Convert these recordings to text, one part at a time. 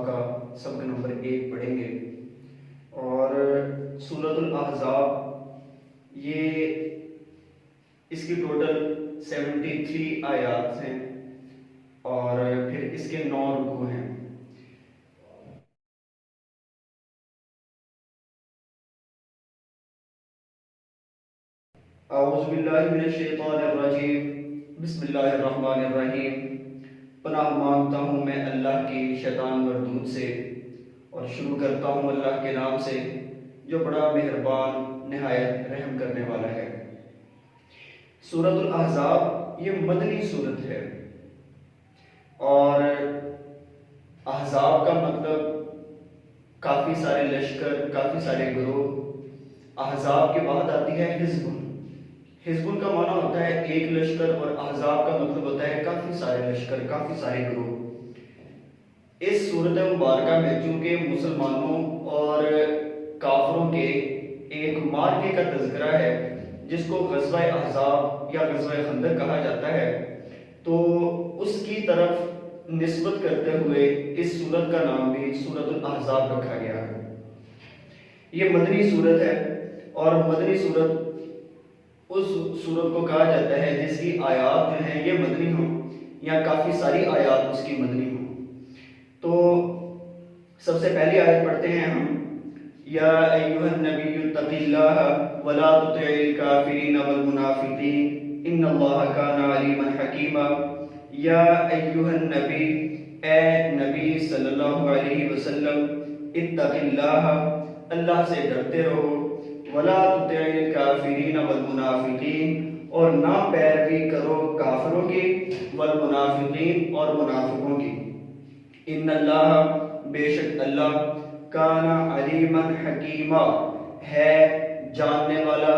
الاحزاب کا سبق نمبر 1 پڑھیں گے۔ اور سورۃ الاحزاب یہ اس کی ٹوٹل 73 آیات ہیں اور پھر اس کے 9 رکوع ہیں۔ اعوذ باللہ من الشیطان الرجیم، بسم اللہ الرحمن الرحیم۔ پناہ مانگتا ہوں میں اللہ کی شیطان مردود سے، اور شروع کرتا ہوں اللہ کے نام سے جو بڑا مہربان نہایت رحم کرنے والا ہے۔ سورۃ الاحزاب یہ مدنی سورت ہے، اور احزاب کا مطلب کافی سارے لشکر، کافی سارے گروہ۔ احزاب کے بعد آتی ہے حزب۔ حزب کا معنی ہوتا ہے ایک لشکر، اور احزاب کا مطلب ہوتا ہے کافی سارے لشکر، کافی سارے گروہ۔ اس صورت مبارکہ میں چونکہ مسلمانوں اور کافروں کے ایک معرکے کا تذکرہ ہے جس کو غزوہ احزاب یا غزوہ خندق کہا جاتا ہے، تو اس کی طرف نسبت کرتے ہوئے اس صورت کا نام بھی سورۃ الاحزاب رکھا گیا ہے۔ یہ مدنی صورت ہے، اور مدنی صورت اس صورت کو کہا جاتا ہے جس کی آیات جو ہیں یہ مدنی ہوں، یا کافی ساری آیات اس کی مدنی ہوں۔ تو سب سے پہلی آیت پڑھتے ہیں ہم، یا ایھا النبی اتق اللہ ولا تطع الکافرین والمنافقین ان اللہ کان علیما حکیما۔ یا ایھا النبی، اے نبی صلی اللہ علیہ وسلم، اتق اللہ، اللہ سے ڈرتے رہو، ولا تطع الکافرین والمنافقین، اور نہ پیروی کرو کافروں کی، والمنافقین، اور منافقوں کی۔ ان اللہ، بے شک اللہ، کان علیما حکیما، ہے جاننے والا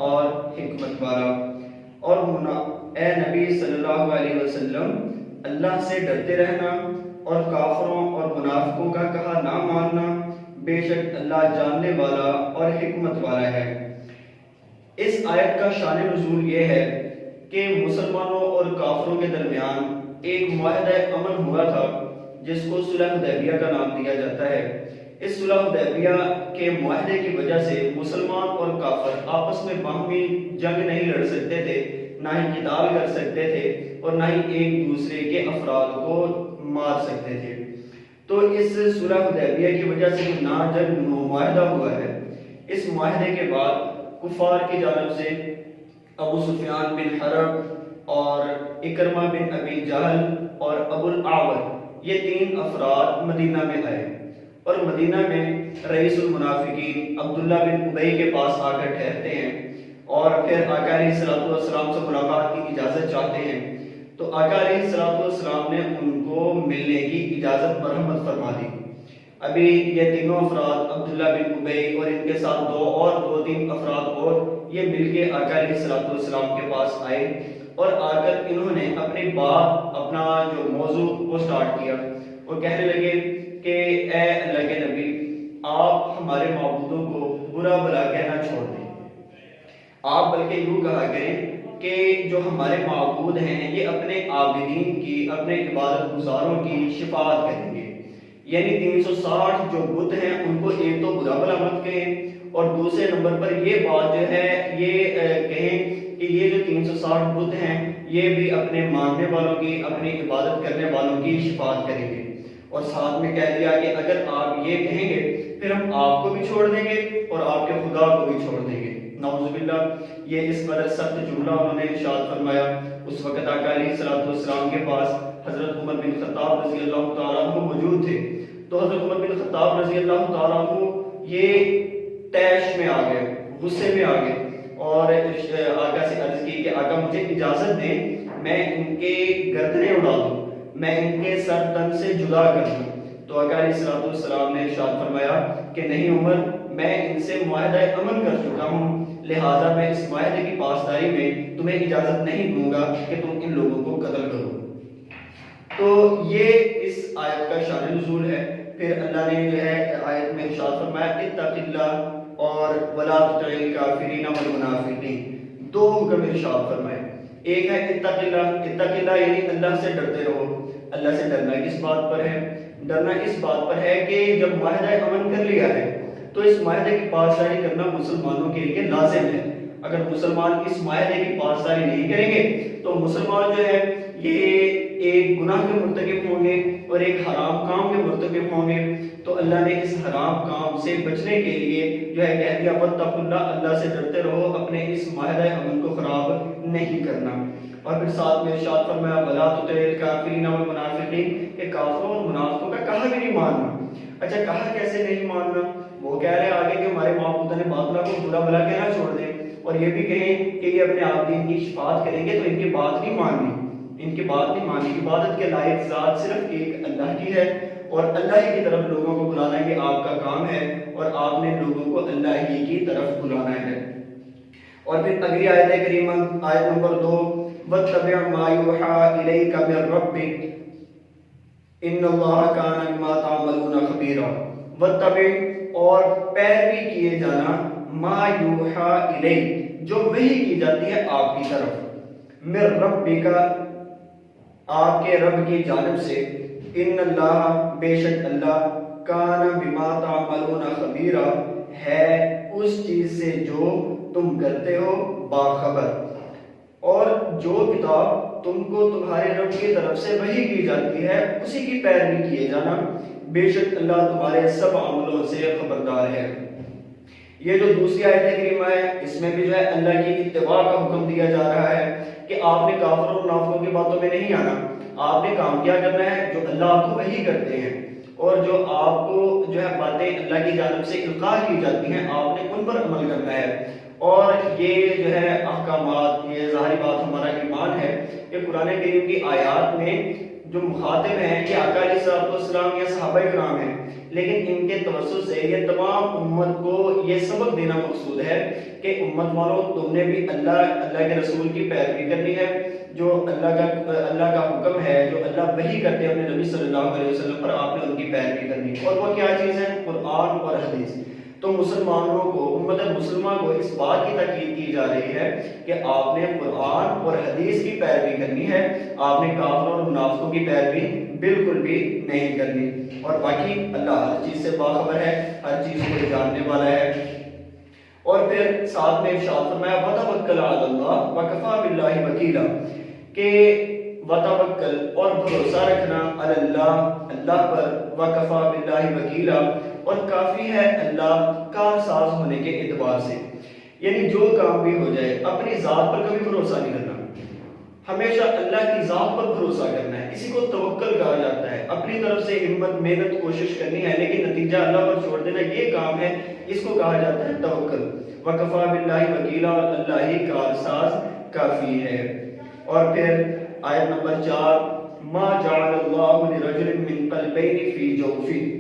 اور حکمت والا۔ اور اے نبی صلی اللہ علیہ وسلم، اللہ سے ڈرتے رہنا اور کافروں اور منافقوں کا کہا نہ ماننا، بے شک اللہ جاننے والا اور حکمت والا ہے۔ اس آیت کا شان نزول یہ ہے کہ مسلمانوں اور کافروں کے درمیان ایک معاہدہ امن ہوا تھا جس کو صلح حدیبیہ کا نام دیا جاتا ہے۔ اس صلح حدیبیہ کے معاہدے کی وجہ سے مسلمان اور کافر آپس میں باہمی جنگ نہیں لڑ سکتے تھے، نہ ہی قتال کر سکتے تھے، اور نہ ہی ایک دوسرے کے افراد کو مار سکتے تھے۔ تو اس صلح حدیبیہ کی وجہ سے نہ جنگ معاہدہ ہوا ہے۔ اس معاہدے کے بعد کفار کی جانب سے ابو سفیان بن حرب اور اکرمہ بن ابی جہل اور ابو الاعور، یہ 3 افراد مدینہ میں آئے، اور مدینہ میں رئیس المنافقین عبداللہ بن ابی کے پاس آ کر ٹھہرتے ہیں، اور پھر آقا علیہ الصلوۃ والسلام سے ملاقات کی اجازت چاہتے ہیں۔ تو آقا علیہ الصلوۃ والسلام نے ان کو ملنے کی اجازت مرحمت فرما دی۔ ابھی یہ تینوں افراد عبداللہ بن ابی اور ان کے ساتھ 2-3 افراد اور یہ مل کے آقا علیہ الصلوۃ والسلام کے پاس آئے، اور آ کر انہوں نے اپنی بات، اپنا جو موضوع وہ سٹارٹ کیا۔ وہ کہنے لگے کہ اے اللہ کے نبی، آپ ہمارے معبودوں کو برا بھلا کہنا چھوڑ دیں، آپ بلکہ یوں کہا کریں کہ جو ہمارے معبود ہیں یہ اپنے عابدین کی، اپنے عبادت گزاروں کی شفاعت کریں گے۔ یعنی 360 جو بت ہیں ان کو ایک تو برا بھلا مت کہیں، اور دوسرے نمبر پر یہ بات جو ہے یہ کہیں کہ یہ جو 360 بت ہیں یہ بھی اپنے ماننے والوں کی، اپنی عبادت کرنے والوں کی شفاعت کریں گے۔ اور ساتھ میں کہہ دیا کہ اگر آپ یہ کہیں گے پھر ہم آپ کو بھی چھوڑ دیں گے اور آپ کے خدا کو بھی چھوڑ دیں گے۔ نعوذ باللہ، یہ اس قدر سخت جملہ انہوں نے ارشاد فرمایا۔ اس وقت آقا علیہ الصلوۃ والسلام کے پاس حضرت عمر بن خطاب رضی اللہ تعالیٰ عنہ موجود تھے۔ تو حضرت عمر بن خطاب رضی اللہ تعالیٰ عنہ یہ طیش میں آ گئے، غصے میں آ گئے، اور آقا سے عرض کی کہ آقا مجھے اجازت دیں میں ان کے گردنیں اڑا دوں، میں ان کے سر تن سے جدا کر دوں۔ تو آقا علیہ الصلوۃ والسلام نے ارشاد فرمایا کہ نہیں عمر، میں ان سے معاہدہ امن کر چکا ہوں، لہٰذا میں اس معاہدے کی پاسداری میں تمہیں اجازت نہیں دوں گا کہ تم ان لوگوں کو قتل کرو۔ تو یہ اس آیت کا شان نزول ہے۔ پھر اللہ نے جو ہے آیت میں ارشاد فرمایا اتق اللہ اور ولا تطع الکافرین والمنافقین، 2 حکم ارشاد فرمائے۔ ایک ہے اتق اللہ، اتق اللہ یعنی اللہ سے ڈرتے رہو۔ اللہ سے ڈرنا کس بات پر ہے؟ ڈرنا اس بات پر ہے کہ جب معاہدہ امن کر لیا ہے تو اس معاہدے کی پاسداری کرنا مسلمانوں کے لیے لازم ہے۔ اگر مسلمان اس معاہدے کی پاسداری نہیں کریں گے تو مسلمان جو ہے یہ ایک گناہ کے مرتکب ہوں گے اور ایک حرام کام کے مرتکب ہوں گے۔ تو اللہ نے اس حرام کام سے بچنے کے لیے جو ہے کہہ دیا واتقوا اللہ، اللہ سے ڈرتے رہو، اپنے اس معاہدہ امن کو خراب نہیں کرنا۔ اور پھر ساتھ میں ارشاد فرمایا وَلَا تُطِعِ الْكَافِرِينَ وَالْمُنَافِقِينَ کہ کافروں اور منافقوں کا کہا بھی نہیں ماننا۔ اچھا کہا کیسے نہیں ماننا؟ وہ کہہ رہے ہیں آگے کہ ہمارے معبودان باطلہ کو برا بھلا کہنا چھوڑ دیں، اور یہ بھی کہیں کہ یہ اپنے عابدین کی شفاعت کریں گے تو ان کی بات نہیں ماننی، ان کی بات نہیں ماننی۔ عبادت کے لائق ذات صرف ایک اللہ کی ہے اور اللہ ہی کی طرف لوگوں کو بلانا یہ آپ کا کام ہے اور آپ نے لوگوں کو اللہ ہی کی طرف بلانا ہے۔ اور پھر اگلی آیت کریمہ آیت نمبر 2 وَاتَّبِعْ مَا يُوحَىٰ إِلَيْكَ مِن رَّبِّكَ إِنَّ اللَّهَ كَانَ بِمَا تَعْمَلُونَ خَبِيرًا۔ وَاتَّبِعْ اور پیروی کیے جانا مَا يُوحَىٰ إِلَيْكَ جو وحی کی جاتی ہے آپ کی طرف، مِن رَّبِّكَ آپ کے رب کی جانب سے، ان اللہ بے شک اللہ کان بما تعملون خبیرا ہے اس چیز سے جو تم کرتے ہو باخبر۔ اور جو کتاب تم کو تمہارے رب کی طرف سے وحی کی جاتی ہے اسی کی پیروی کیے جانا، بے شک اللہ تمہارے سب عملوں سے خبردار ہے۔ یہ جو دوسری آیت کریمہ ہے اس میں بھی جو ہے اللہ کی اتباع کا حکم دیا جا رہا ہے کہ آپ نے کافروں اور منافقوں کی باتوں میں نہیں آنا، آپ نے کام کیا کرنا ہے جو اللہ آپ کو وحی کرتے ہیں اور جو آپ کو جو ہے باتیں اللہ کی جانب سے القاء کی جاتی ہیں آپ نے ان پر عمل کرنا ہے۔ اور یہ جو ہے احکامات، یہ ظاہری بات ہمارا ایمان ہے کہ قرآن کریم کی آیات میں جو مخاطب ہیں یہ آقا علیہ السلام یا صحابہ کرام ہیں، لیکن ان کے توسط سے یہ تمام امت کو یہ سبق دینا مقصود ہے کہ امت والوں تم نے بھی اللہ کے رسول کی پیروی کرنی ہے، جو اللہ کا حکم ہے، جو اللہ وحی کرتے ہیں اپنے نبی صلی اللہ علیہ وسلم پر، آپ نے ان کی پیروی کرنی ہے۔ اور وہ کیا چیز ہے؟ قرآن اور حدیث۔ تو مسلمانوں کو، امت مسلمہ کو اس بات کی تاکید کی جا رہی ہے کہ آپ نے قرآن اور حدیث کی پیروی کرنی ہے، آپ نے کافروں اور منافقوں کی پیروی بالکل بھی نہیں کرنی۔ اور باقی اللہ ہر چیز سے باخبر ہے، ہر چیز کو جاننے والا ہے۔ اور پھر ساتھ میں ارشاد فرمایا وَتَوَکَّلْ عَلَى اللَّهِ وَكَفَىٰ بِاللَّهِ وَكِیلًا کہ وَتَوَکَّل اور بھروسہ رکھنا علی اللہ، اللہ پر، وَكَفَىٰ بِاللَّهِ وَكِیلًا اور کافی ہے اللہ کارساز ہونے کے اعتبار سے۔ یعنی جو کام بھی ہو جائے اپنی ذات پر کبھی بھروسہ نہیں کرنا، ہمیشہ اللہ کی ذات پر بھروسہ کرنا ہے، اسی کو توکل کہا جاتا ہے۔ اپنی طرف سے ہمت محنت کوشش کرنی ہے لیکن نتیجہ اللہ پر چھوڑ دینا، یہ کام ہے، اس کو کہا جاتا ہے توکل۔ وَكَفَىٰ بِاللَّهِ وَكِیلًا اور اللہ ہی کارساز کافی ہے۔ اور پھر آیت نمبر 4 مَا جَعَلَ اللَّهُ لِرَجُلٍ مِّن قَلْبَيْنِ فِي جَوْفِهِ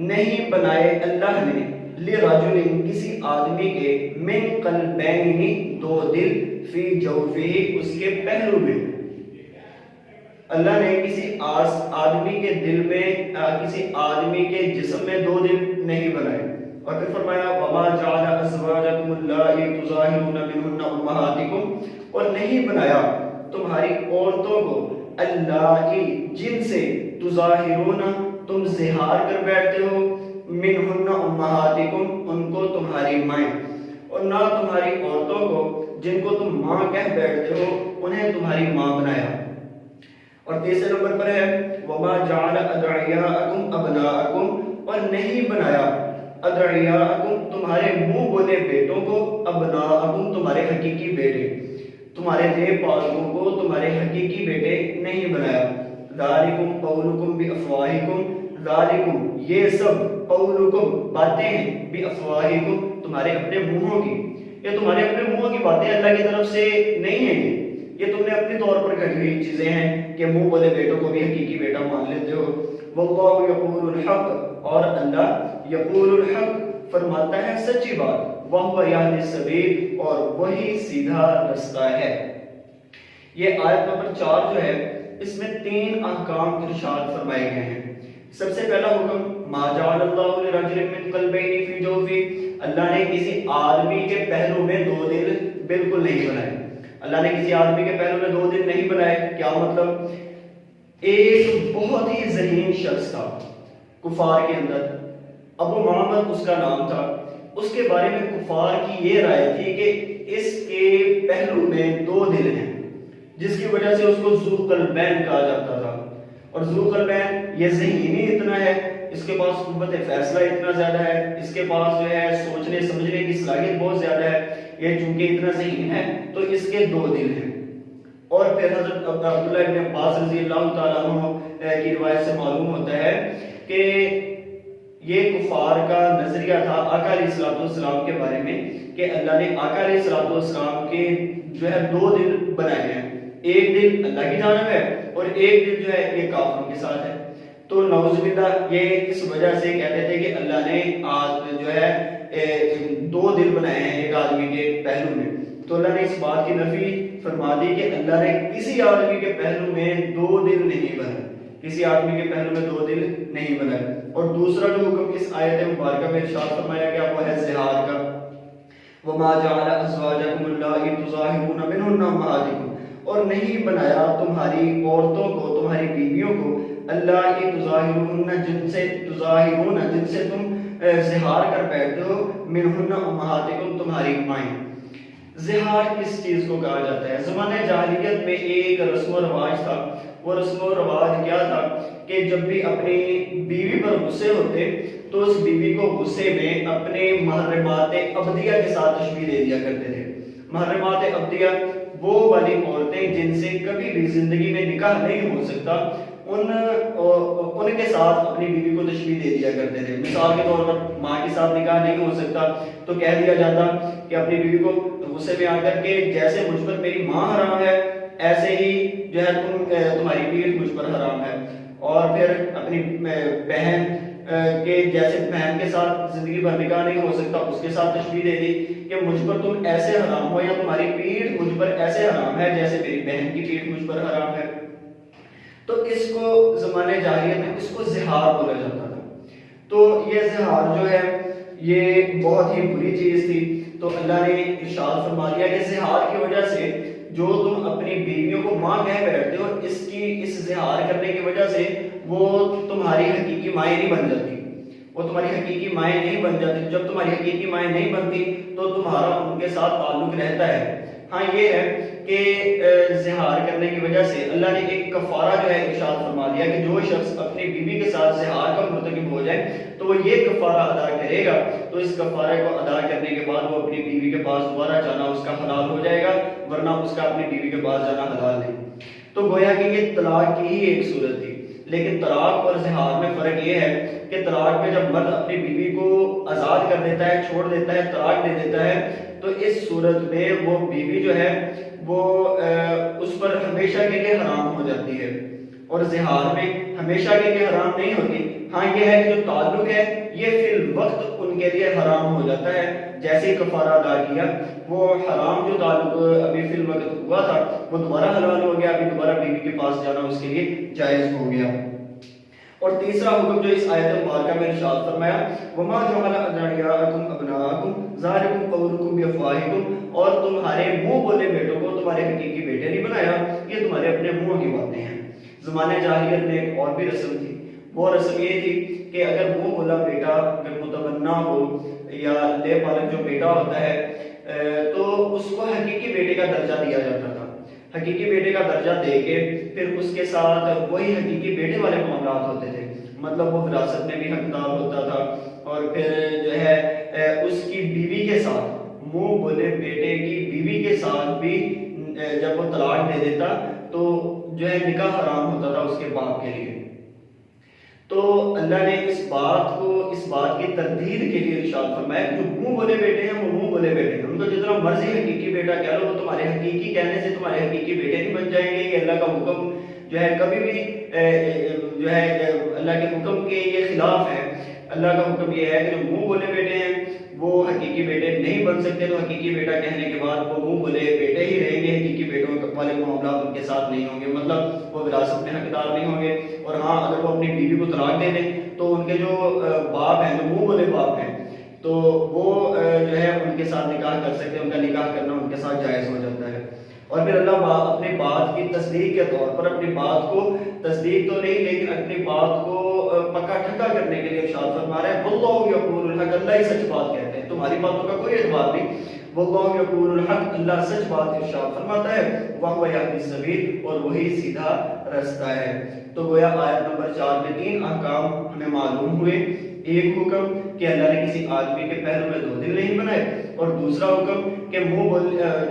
نہیں بنائے اللہ نے لِرَجُلٍ کسی آدمی کے مِّن قَلْبَيْنِ دو دل فی جوفہ اس کے پہلو میں، اللہ نے کسی آدمی کے دل میں، کسی آدمی کے جسم میں دو دل نہیں بنائے۔ اور پھر فرمایا وَمَا جَعَلَ أَزْوَاجَكُمُ اللَّائِي تُظَاهِرُونَ مِنْهُنَّ أُمَّهَاتِكُمْ اور نہیں بنایا تمہاری عورتوں کو اللَّائِي جن سے تُظَاهِرُونَ تم زہار کر بیٹھتے ہو، مِنْهُنَّ أُمَّهَاتِكُمْ ان کو تمہاری مائیں، اور نہ تمہاری عورتوں کو جن کو تم ماں کہہ بیٹھتے ہو انہیں تمہاری ماں بنایا۔ اور تیسرے نمبر پر ہے وَمَا جَعَلَ أَدْعِيَاءَكُمْ أَبْنَاءَكُمْ اور نہیں بنایا أَدْعِيَاءَكُمْ تمہارے منہ بولے بیٹوں کو، أَبْنَاءَكُمْ تمہارے حقیقی بیٹے، تمہارے نیک پالوں کو تمہارے حقیقی بیٹے نہیں بنایا۔ ذَلِكُمْ قَوْلُكُمْ بِأَفْوَاهِكُمْ ذَلِكُمْ یہ سب قَوْلُكُمْ باتیں ہیں بِأَفْوَاهِكُمْ تمہارے اپنے منہوں کی، یہ تمہارے اپنے منہوں کی باتیں اللہ کی طرف سے نہیں ہیں، یہ تم نے اپنے طور پر کہی ہوئی چیزیں ہیں کہ منہ بولے بیٹوں کو بھی حقیقی بیٹا مان لیتے ہو۔ واللہ یقول الحق اور اللہ یقول الحق فرماتا ہے سچی بات، وَهُوَ يَهْدِي السَّبِيلَ اور وہی سیدھا رستہ ہے۔ یہ آیت نمبر 4 جو ہے اس میں 3 احکام ارشاد فرمائے گئے ہیں۔ سب سے پہلا حکم مَا جَعَلَ اللَّهُ لِرَجُلٍ مِّن قَلْبَيْنِ فِي جَوْفِهِ اللہ نے کسی آدمی کے پہلو میں دو دل بالکل نہیں بنائے، اللہ نے کسی آدمی کے پہلو میں دو دل نہیں بنائے۔ کیا مطلب؟ ایک بہت ہی ذہین شخص تھا کفار کے اندر، ابو محمد اس کا نام تھا۔ اس کے بارے میں کفار کی یہ رائے تھی کہ اس کے پہلو میں دو دل ہیں، جس کی وجہ سے اس کو ذو قلبین کہا جاتا تھا۔ اور ذو قلبین یہ ذہینی اتنا ہے، اس کے پاس قوت فیصلہ اتنا زیادہ ہے، اس کے پاس جو ہے سوچنے سمجھنے کی صلاحیت بہت زیادہ ہے، یہ چونکہ اتنا ذہین ہے تو اس کے دو دل ہیں۔ اور پھر حضرت عبداللہ ابن عباس رضی اللہ تعالیٰ عنہ کی روایت سے معلوم ہوتا ہے کہ یہ کفار کا نظریہ تھا آقا علیہ الصلوۃ والسلام کے بارے میں کہ اللہ نے آقا علیہ الصلوۃ والسلام کے جو ہے دو دل بنائے ہیں، ایک دل اللہ کی جانب ہے اور ایک دل جو ہے یہ کافروں کے ساتھ ہے۔ تو نعوذ باللہ یہ اس وجہ سے کہتے تھے کہ اللہ نے جو ہے دو دل بنائے ہیں ایک آدمی کے پہلو میں۔ تو اللہ نے اس بات کی نفی فرما دی کہ اللہ نے کسی آدمی کے پہلو میں دو دل نہیں بنائے، کسی آدمی کے پہلو میں دو دل نہیں بنائے۔ اور دوسرا جو حکم اس آیت مبارکہ میں ارشاد فرمایا گیا وہ ہے زہار کا، وَمَا جَعَلَ أَزْوَاجَكُمُ اللَّاتِي تُظَاهِرُونَ مِنْهُنَّ أُمَّهَاتِكُمْ، اور نہیں بنایا تمہاری عورتوں کو، تمہاری بیویوں کو، اللہ کی تظاہرون جن سے تم زہار کر بیٹھتے ہو، منہن امہاتکم تمہاری مائیں۔ زہار کس چیز کو کہا جاتا ہے؟ زمانہ جاہلیت میں ایک رسم و رواج تھا، وہ رسم و رواج کیا تھا کہ جب بھی اپنی بیوی پر غصے ہوتے تو اس بیوی کو غصے میں اپنے محرمات ابدیہ کے ساتھ تشبیہ دے دیا کرتے تھے۔ محرمات ابدیہ وہ والی عورتیں جن سے کبھی بھی زندگی میں نکاح نہیں ہو سکتا، ان کے ساتھ اپنی بیوی کو تشبیہ دے دیا کرتے تھے۔ مثال کے طور پر ماں کے ساتھ نکاح نہیں ہو سکتا تو کہہ دیا جاتا کہ اپنی بیوی کو غصے میں آ کر کے جیسے مجھ پر میری ماں حرام ہے ایسے ہی جو ہے تمہاری پیٹھ مجھ پر حرام ہے۔ اور پھر اپنی بہن کہ جیسے بہن کے ساتھ زندگی بھر نکاح نہیں ہو سکتا اس کے ساتھ تشبیہ دے دی کہ مجھ پر تم ایسے حرام ہو، یا تمہاری پیٹھ مجھ پر ایسے حرام ہے جیسے میری بہن کی پیٹھ مجھ پر حرام ہے۔ تو اس کو زمانے جاہلیت میں اس کو زہار بولا جاتا تھا۔ تو یہ زہار جو ہے یہ بہت ہی بری چیز تھی۔ تو اللہ نے ارشاد فرما دیا کہ زہار کی وجہ سے جو تم اپنی بیویوں کو ماں کہہ بیٹھتے ہو، اس زہار کرنے کی وجہ سے وہ تمہاری حقیقی مائیں نہیں بن جاتی، وہ تمہاری حقیقی مائیں نہیں بن جاتی۔ جب تمہاری حقیقی مائیں نہیں بنتی تو تمہارا ان کے ساتھ تعلق رہتا ہے۔ ہاں یہ ہے کہ زہار کرنے کی وجہ سے اللہ نے ایک کفارہ جو ہے ارشاد فرما دیا کہ جو شخص اپنی بیوی کے ساتھ زہار کا مرتکب ہو جائے تو وہ یہ کفارہ ادا کرے گا، تو اس کفارے کو ادا کرنے کے بعد وہ اپنی بیوی کے پاس دوبارہ جانا اس کا حلال ہو جائے گا، ورنہ اس کا اپنی بیوی کے پاس جانا حلال نہیں۔ تو گویا کہ یہ طلاق کی ہی ایک صورت تھی، لیکن طلاق اور زہار میں فرق یہ ہے کہ طلاق میں جب مرد اپنی بیوی کو آزاد کر دیتا ہے، چھوڑ دیتا ہے، طلاق دے دیتا ہے، تو اس صورت میں وہ بیوی جو ہے وہ اس پر ہمیشہ کے لیے حرام ہو جاتی ہے، اور زہار میں ہمیشہ کے لیے حرام نہیں ہوتی۔ ہاں یہ ہے کہ جو تعلق ہے یہ فی الوقت ان کے لیے حرام ہو جاتا ہے، جیسے کفارہ ادا کیا وہ حرام جو تعلق ابھی فی الوقت ہوا تھا وہ دوبارہ حلال ہو گیا، ابھی دوبارہ بیوی کے پاس جانا اس کے لیے جائز ہو گیا۔ اور تیسرا حکم جو اس آیت مبارکہ میں ارشاد فرمایا وَمَا جَعَلَ أَدْعِيَاءَكُمْ أَبْنَاءَكُمْ ذَلِكُمْ قَوْلُكُمْ بِأَفْوَاهِكُمْ، اور تمہارے منہ بولے بیٹوں کو تمہارے حقیقی بیٹے نہیں بنایا، یہ تمہارے اپنے منہ کی باتیں ہیں۔ زمانے جاہلیت میں ایک اور بھی رسم تھی، وہ رسم یہ تھی کہ اگر منہ بولا بیٹا اگر متمنا ہو یا لے پالک جو بیٹا ہوتا ہے تو اس کو حقیقی بیٹے کا درجہ دیا جاتا تھا۔ حقیقی بیٹے کا درجہ دے کے پھر اس کے ساتھ وہی حقیقی بیٹے والے معاملات ہوتے تھے، مطلب وہ وراثت میں بھی حقدار ہوتا تھا، اور پھر جو ہے اس کی بیوی کے ساتھ منہ بولے بیٹے کی بیوی کے ساتھ بھی جب وہ طلاق دے دیتا تو جو ہے نکاح حرام ہوتا تھا اس کے باپ کے لیے۔ تو اللہ نے اس بات کی تردید کے لیے ارشاد فرمایا کہ جو منہ بولے بیٹے ہیں وہ منہ بولے بیٹے ہیں، ان کو جتنا مرضی حقیقی بیٹا کہہ لو، وہ تمہارے حقیقی کہنے سے تمہارے حقیقی بیٹے نہیں بن جائیں گے۔ یہ اللہ کا حکم جو ہے کبھی بھی جو ہے اللہ کے حکم کے یہ خلاف ہے۔ اللہ کا حکم یہ ہے کہ جو منہ بولے بیٹے ہیں وہ حقیقی بیٹے نہیں بن سکتے، تو حقیقی بیٹا کہنے کے بعد وہ منہ بولے بیٹے ہی رہیں گے، حقیقی بیٹوں والے معاملات ان کے ساتھ نہیں ہوں گے، مطلب وہ وراثت میں حقدار نہیں ہوں گے۔ اور ہاں اگر وہ اپنی بیوی کو طلاق دے دیں تو ان کے جو باپ ہیں، جو منہ بولے باپ ہیں، تو وہ جو ہے ان کے ساتھ نکاح کر سکتے ہیں، ان کا نکاح کرنا ان کے ساتھ جائز ہو جاتا ہے۔ اور پھر اللہ اپنی بات کی تصدیق کے طور پر اپنی بات کو تصدیق تو نہیں لیکن اپنی بات کو پکا ٹھکا کرنے کے لیے ارشاد فرما رہا ہے واللہ یقول الحق، اللہ ہی سچ بات کہتے ہیں، تمہاری باتوں کا کوئی اعتبار نہیں۔ واللہ یقول الحق، اللہ سچ بات ارشاد فرماتا ہے، وَهُوَ يَهْدِي السَّبِيلَ، اور وہی سیدھا رستہ ہے۔ تو گویا آیت نمبر 4 میں 3 احکام ہمیں معلوم ہوئے۔ ایک حکم کہ اللہ نے کسی آدمی کے پہلو میں 2 دل نہیں بنائے، اور دوسرا حکم کہ منہ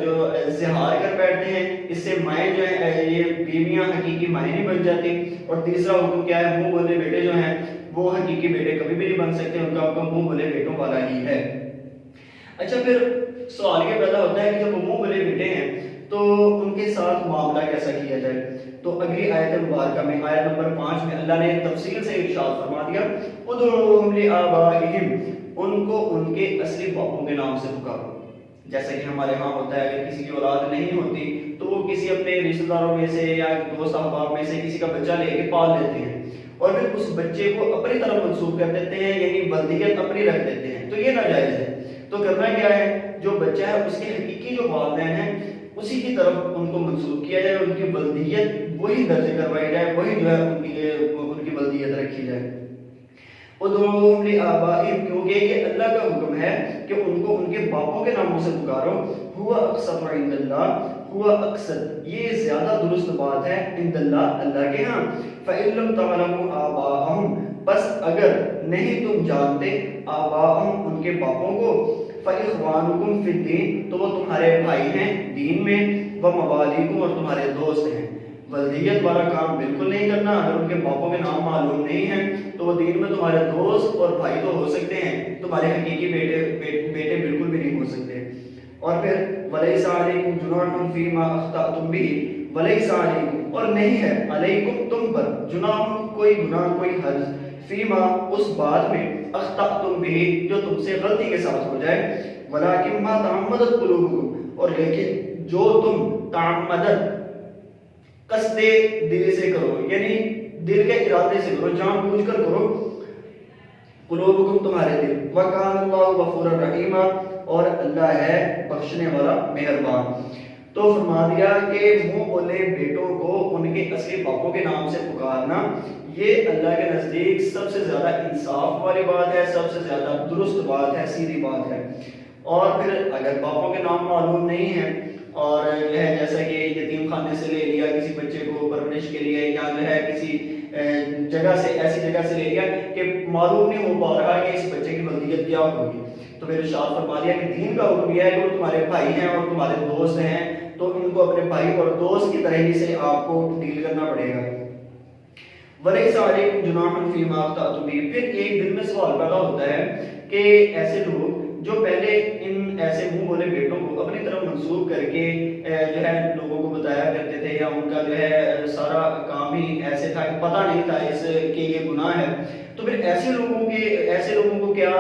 جو زہار کر بیٹھتے ہیں اس سے مائیں جو ہیں یہ بیویاں حقیقی مائیں نہیں بن جاتی، اور تیسرا حکم کیا ہے، منہ بولے بیٹے جو ہیں وہ حقیقی بیٹے کبھی بھی نہیں بن سکتے، ان کا حکم منہ بولے بیٹوں والا ہی ہے۔ اچھا، پھر سوال یہ پیدا ہوتا ہے کہ جب وہ منہ بولے بیٹے ہیں تو ان کے ساتھ معاملہ کیسا کیا جائے؟ تو اگلی آیت مبارکہ میں آیت نمبر 5 میں اللہ نے تفصیل سے ارشاد فرما دیا، ادعوہم لآبائہم، ان کو ان کے اصلی باپوں کے نام سے پکارو۔ جیسا کہ ہمارے ہاں ہوتا ہے کہ کسی کی اولاد نہیں ہوتی تو وہ کسی اپنے رشتہ داروں میں سے یا دوست احباب میں سے کسی کا بچہ لے کے پال لیتے ہیں، اور پھر اس بچے کو اپنی طرف منسوب کر دیتے ہیں، یعنی ولدیت اپنی رکھ دیتے ہیں، تو یہ ناجائز ہے۔ تو کرنا کیا ہے، جو بچہ ہے اس کے حقیقی جو والدین ہیں اسی کی طرف ان کو منسوب کیا جائے، ان کی ولدیت وہی درج کروائی جائے، وہی جو ہے ان کی ولدیت رکھی جائے۔ ادعوہم لآبائہم، کیونکہ یہ اللہ کا حکم ہے کہ ان کو ان کے باپوں کے ناموں سے پکارو۔ ہوا اقسط عند اللہ، ہوا اقسط یہ زیادہ درست بات ہے، عند اللہ اللہ کے ہاں۔ فإن لم تعلموا آباءہم، بس اگر نہیں تم جانتے آباءہم ان کے باپوں کو، فإخوانکم فی الدین، تو وہ تمہارے بھائی ہیں دین میں، وموالیکم اور تمہارے دوست ہیں۔ ولدیت والا کام بالکل نہیں کرنا، اگر ان کے باپوں کے نام معلوم نہیں ہیں تو وہ دین میں تمہارے دوست اور بھائی تو ہو سکتے ہیں، تمہارے حقیقی بیٹے بالکل بھی نہیں ہو سکتے۔ اور پھر وَلَيْسَ عَلَيْكُمْ جُنَاحٌ فِي مَا أَخْطَأْتُمْ بِهِ، وَلَيْسَ عَلَيْكُمْ اور نہیں ہے، علیکم تم پر، جناح کوئی گناہ کوئی حرج، فیما اس بات میں، اخطأتم به جو تم سے غلطی کے ساتھ ہو جائے، ولیکن ما تعمدت قلوبکم اور لیکن جو تم تعمدت قصدے دل سے کرو، یعنی دل کے ارادے سے کرو، جان بوجھ کر کرو، قلوبکم تمہارے دل، وکان اللہ غفورا رحیما اور اللہ ہے بخشنے والا مہربان۔ تو فرما دیا کہ منہ بولے بیٹوں کو ان کے اصلی باپوں کے نام سے پکارنا یہ اللہ کے نزدیک سب سے زیادہ انصاف والی بات ہے، سب سے زیادہ درست بات ہے، سیدھی بات ہے۔ اور پھر اگر باپوں کے نام معلوم نہیں ہیں اور جو ہے جیسا کہ یتیم خانے سے لے لیا کسی بچے کو پرورش کے لیے، یا جو ہے کسی جگہ سے ایسی جگہ سے لے لیا کہ معلوم نہیں ہو پا رہا کہ اس بچے کی ولدیت کیا ہوگی، تو پھر ارشاد فرما دیا کہ دین کا حکم یہ ہے کہ وہ تمہارے بھائی ہیں اور تمہارے دوست ہیں، تو ان کو اپنے بھائی اور دوست کی طرح ہی سے آپ کو ڈیل کرنا پڑے گا۔ وَلَيْسَ عَلَيْكُمْ جُنَاحٌ فِي مَا أَخْطَأْتُمْ بِهِ، پھر ایک دل میں سوال پیدا ہوتا ہے کہ ایسے لوگ جو پہلے ان ایسے منہ بولے بیٹوں کو اپنی طرف منسوب کر کے جو ہے لوگوں کو بتایا کرتے تھے، یا ان کا جو ہے سارا کام ہی ایسے تھا کہ پتہ نہیں تھا اس کہ یہ گناہ ہے، تو پھر ایسے لوگوں کو کیا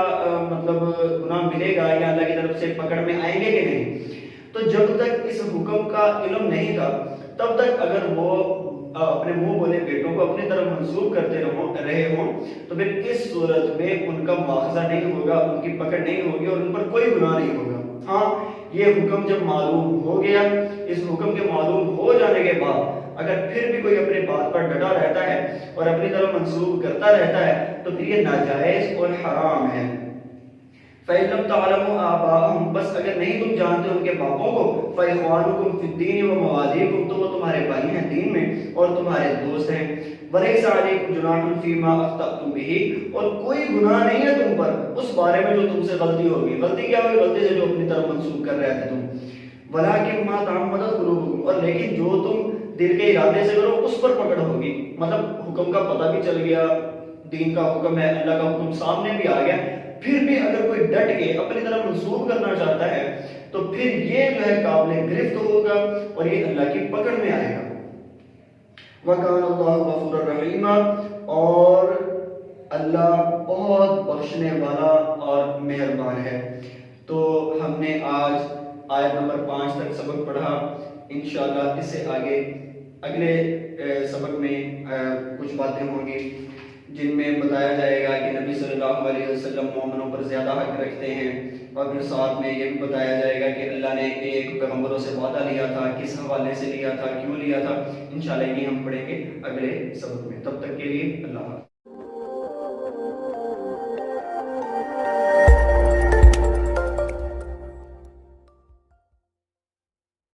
مطلب گناہ ملے گا یا اللہ کی طرف سے پکڑ میں آئیں گے کہ نہیں؟ تو جب تک اس حکم کا علم نہیں تھا تب تک اگر وہ اپنے منہ بولے بیٹوں کو اپنی طرف منسوب کرتے رہے ہوں تو پھر اس صورت میں ان کا مواخذہ نہیں ہوگا، ان کی پکڑ نہیں ہوگی اور ان پر کوئی گناہ نہیں ہوگا۔ ہاں، یہ حکم جب معلوم ہو گیا، اس حکم کے معلوم ہو جانے کے بعد اگر پھر بھی کوئی اپنی بات پر ڈٹا رہتا ہے اور اپنی طرف منسوب کرتا رہتا ہے تو پھر یہ ناجائز اور حرام ہے۔ فَإِن لَمْ تَعْلَمُوا آبَاءَهُمْ، بس اگر نہیں تم جانتے ان کے باپوں کو، فَإِخْوَانُكُمْ فِي الدِّينِ وَمَوَالِيكُمْ، تو وہ تمہارے بھائی ہیں دین میں اور تمہارے دوست ہیں۔ وَلَيْسَ عَلَيْكُمْ جُنَاحٌ فِي مَا أَخْطَأْتُمْ بِهِ، اور کوئی گناہ نہیں ہے تم پر اس بارے میں جو تم سے غلطی ہوگی۔ غلطی کیا ہوگی؟ غلطی سے جو اپنی طرف منسوب کر رہے تھے تم۔ وَلَكِنْ مَا تَعَمَّدَتْ قُلُوبُكُمْ، اور لیکن جو تم دل کے ارادے سے کرو اس پر پکڑ ہوگی، مطلب حکم کا پتہ بھی چل گیا، دین کا حکم ہے، اللہ کا حکم سامنے بھی آ گیا، پھر بھی اگر کوئی ڈٹ کے اپنی طرف منسوب کرنا چاہتا ہے تو پھر یہ جو ہے قابل گرفت ہوگا اور یہ اللہ کی پکڑ میں آئے گا۔ وَكَانَ اللَّهُ غَفُورًا رَحِيمًا، اور اللہ بہت بخشنے والا اور مہربان ہے۔ تو ہم نے آج آیت نمبر 5 تک سبق پڑھا، انشاءاللہ اس سے آگے اگلے سبق میں کچھ باتیں ہوں گی جن میں بتایا جائے گا کہ نبی صلی اللہ علیہ وسلم مومنوں پر زیادہ حق رکھتے ہیں، اور پھر ساتھ میں یہ بھی بتایا جائے گا کہ اللہ نے ایک پیغمبروں سے وعدہ لیا تھا، کس حوالے سے لیا تھا، کیوں لیا تھا۔ انشاءاللہ یہ ہم پڑھیں گے اگلے سبق میں۔ تب تک کے لیے اللہ حافظ۔